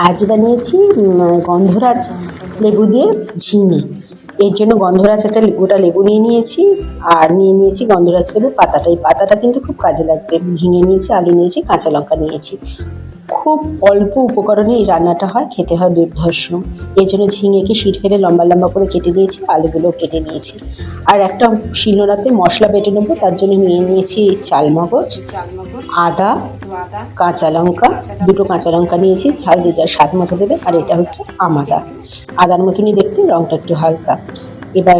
আজ বানিয়েছি গন্ধরাজ লেবু দিয়ে ঝিঙে। এর জন্য গন্ধরাজ একটা গোটা লেবু নিয়ে নিয়েছি, আর নিয়ে নিয়েছি গন্ধরাজ লেবুর পাতাটা। এই পাতাটা কিন্তু খুব কাজে লাগবে। ঝিঙে নিয়েছি, আলু নিয়েছি, কাঁচা লঙ্কা নিয়েছি। খুব অল্প উপকরণে এই রান্নাটা হয়, খেতে হয় দুর্ধর্ষ। এর জন্য ঝিঙেকে শিট ফেলে লম্বা লম্বা করে কেটে নিয়েছি, আলুগুলো কেটে নিয়েছি। আর একটা শিলনোড়াতে মশলা বেটে নেবো, তার জন্য নিয়ে নিয়েছি চালমগজ, আদা, কাঁচা লঙ্কা, দুটো কাঁচা লঙ্কা নিয়েছি, ঝাল যে যার স্বাদ মতো দেবে। আর এটা হচ্ছে আমাদা, আদার মতনই দেখতে, রঙটা একটু হালকা। এবার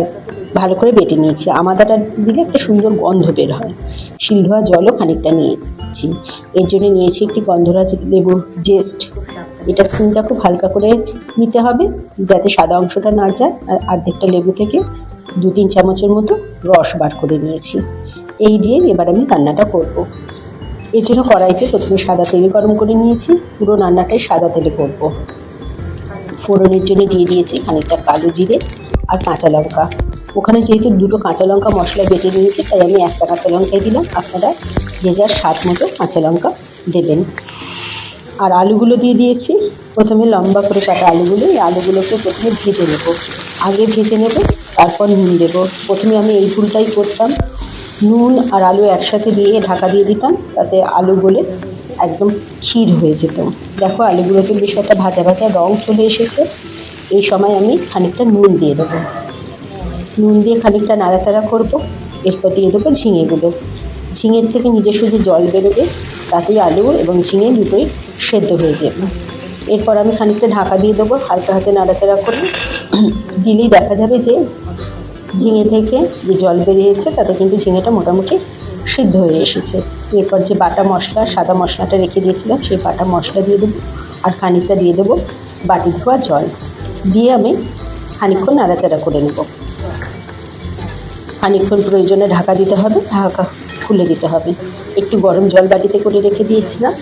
ভালো করে বেটে নিয়েছি। আমাদাটা দিলে একটা সুন্দর গন্ধ বের হয়। শিল ধোয়া জলও খানিকটা নিয়েছি। এর জন্য নিয়েছি একটি গন্ধরাজ লেবুর জেস্ট। এটা স্কিনটা খুব হালকা করে নিতে হবে যাতে সাদা অংশটা না যায়। আর অর্ধেকটা লেবু থেকে 2-3 চামচের মতো রস বার করে নিয়েছি। এই দিয়ে এবার আমি রান্নাটা করব। এর জন্য কড়াইতে প্রথমে সাদা তেল গরম করে নিয়েছি। পুরো রান্নাটাই সাদা তেলে করব। ফোড়নের জন্য দিয়ে দিয়েছি খানিকটা কালো জিরে আর কাঁচা লঙ্কা। ওখানে যেহেতু দুটো কাঁচা লঙ্কা মশলা বেটে নিয়েছি, তাই আমি একটা কাঁচা লঙ্কাই দিলাম। আপনারা যে যার স্বাদ মতো কাঁচা লঙ্কা দেবেন। আর আলুগুলো দিয়ে দিয়েছি। প্রথমে লম্বা করে কাটা আলুগুলো, এই আলুগুলোকে প্রথমে ভেজে নেব। আগে ভেজে নেব, তারপর নুন দেবো। প্রথমে আমি এই ভুলটাই করতাম, নুন আর আলু একসাথে দিয়ে ঢাকা দিয়ে দিতাম, তাতে আলু গলে একদম ক্ষীর হয়ে যেত। দেখো আলুগুলোতে বেশ একটা ভাজা ভাজা রঙ চলে এসেছে। এই সময় আমি খানিকটা নুন দিয়ে দেবো। নুন দিয়ে খানিকটা নাড়াচাড়া করব। এরপর দিয়ে দেবো ঝিঙেগুলো। ঝিঙের থেকে নিজস্ব যে জল বেরোবে, তাতেই আলু এবং ঝিঙে দুটোই সেদ্ধ হয়ে যাবে। এরপর আমি খানিকটা ঢাকা দিয়ে দেবো, হালকা হাতে নাড়াচাড়া করে। দিলেই দেখা যাবে যে ঝিঙে থেকে যে জল বেরিয়েছে, তাতে কিন্তু ঝিঙেটা মোটামুটি সিদ্ধ হয়ে এসেছে। এরপর যে বাটা মশলা, সাদা মশলাটা রেখে দিয়েছিলাম, সেই বাটা মশলা দিয়ে দেবো। আর খানিকটা দিয়ে দেবো বাটি ধোয়া জল দিয়ে আমি খানিকক্ষণ নাড়াচাড়া করে নেব। খানিকক্ষণ প্রয়োজনে ঢাকা দিতে হবে, ঢাকা খুলে দিতে হবে। একটু গরম জল বাটিতে করে রেখে দিয়েছিলাম,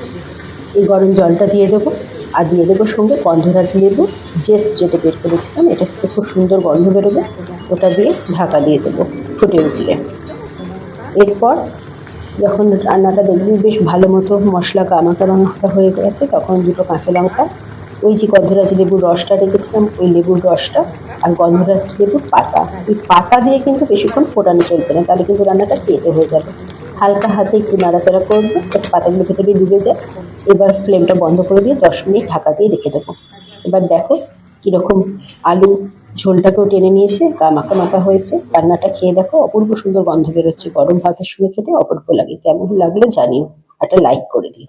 এই গরম জলটা দিয়ে দেবো। আর দিয়ে দেবো সঙ্গে গন্ধরাজ লেবু জেস্ট যেটা বের করেছিলাম, এটা থেকে খুব সুন্দর গন্ধ বেরোবে। ওটা দিয়ে ঢাকা দিয়ে দেবো ফুটে উঠলে। এরপর যখন রান্নাটা দেখবি বেশ ভালো মতো মশলা গামাটা হয়ে গেছে, তখন দুটো কাঁচা লঙ্কা, ওই যে গন্ধরাজ লেবুর রসটা রেখেছিলাম, ওই লেবুর রসটা আর গন্ধরাজ লেবুর পাতা, এই পাতা দিয়ে কিন্তু বেশিক্ষণ ফোটানো চলবে না, তাহলে কিন্তু রান্নাটা তেতো হয়ে যাবে। হালকা হাতে একটু নাড়াচাড়া করবো যাতে পাতাগুলো ভেতরে ডুবে যায়। এবার ফ্লেমটা বন্ধ করে দিয়ে 10 মিনিট ঢাকা দিয়ে রেখে দেবো। এবার দেখো কীরকম আলু ঝোলটাকেও টেনে নিয়েছে, মাখা মাখা হয়েছে। রান্নাটা খেয়ে দেখো, অপূর্ব সুন্দর গন্ধ বেরোচ্ছে। গরম ভাতের সঙ্গে খেতে অপূর্ব লাগে। কেমন লাগলো জানিও, একটা লাইক করে দিও।